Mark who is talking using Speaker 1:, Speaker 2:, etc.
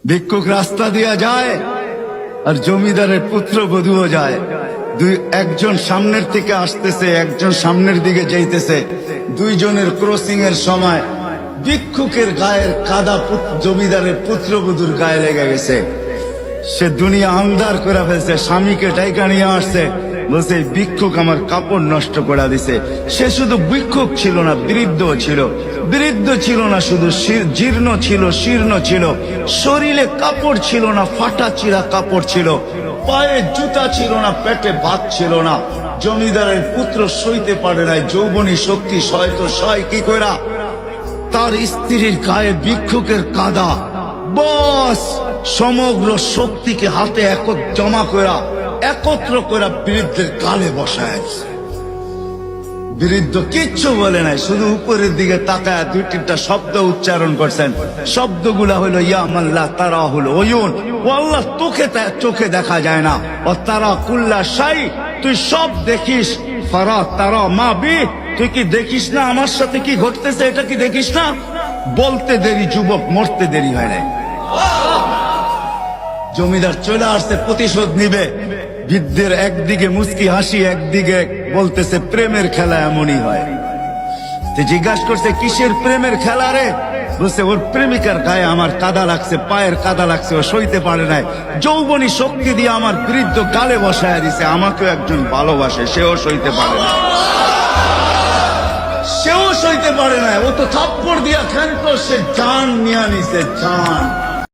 Speaker 1: ভিক্ষুক রাস্তা দিয়া যায় আর জমিদারের পুত্রবধূও যায়। একজন সামনের থেকে আসতেছে, একজন সামনের দিকে যাইতেছে। দুইজনের ক্রসিং এর সময় ভিক্ষুকের গায়ের কাদা জমিদারের পুত্রবধূর গায়ে লেগে গেছে। সে দুনিয়া আন্ধার করে ফেলছে, স্বামীকে ডাইকা নিয়ে আসছে, বলছে ভিক্ষুক আমার কাপড় নষ্ট করে দিছে। সে শুধু ভিক্ষুক ছিল না, বৃদ্ধ ছিল। বৃদ্ধ ছিল না শুধু, জীর্ণ ছিল, শীর্ণ ছিল। শরীরে কাপড় ছিল না, ফাটা চিরা কাপড় ছিল। পায়ে জুতা ছিল না, পেটে ভাত ছিল না। জমিদারের পুত্র সইতে পারে নাই, যৌবনী শক্তি সয়তো সয় কি কইরা তার স্ত্রীর গায়ে ভিক্ষুকের কাদা। বস সমগ্র শক্তিকে হাতে জমা করা, একত্র করা বৃদ্ধের গালে বসায়। বৃদ্ধ কিচ্ছু বলে নাই, শুধু উপরের দিকে তাকায় দুই তিনটা শব্দ উচ্চারণ করছেন। শব্দগুলা হলো ইয়া মাল্লাহ তারা হলো ওয়ুন, ও আল্লাহ চোখে দেখা যায় না। ও তারা কুল্লা শাই, তুই সব দেখিস। ফারা তারা মা বি, তুই কি দেখিস না আমার সাথে কি ঘটতেছে? এটা কি দেখিস না? বলতে দেরি যুবক, মরতে দেরি হয় নাই। জমিদার চলে আসছে, প্রতিশোধ নিবে। বৃদ্ধের একদিকে মুস্কি হাসি, একদিকে বলতেছে প্রেমের খেলা এমনই হয়। জিজ্ঞাসা করছে কিসের প্রেমের খেলা রে? বলছে ওর প্রেমিকার গায়ে আমার কাদা লাগছে, পায়ের কাদা লাগছে, ও সইতে পারে নাই। যৌবনী শক্তি দিয়ে আমার বৃদ্ধ গালে বসায় দিছে। আমাকেও একজন ভালোবাসে, সেও সইতে পারে না, সেও সইতে পারে না। ও তো থাপ্পড় দিয়া খেলতো, সে জান নিয়ে নিছে, জান।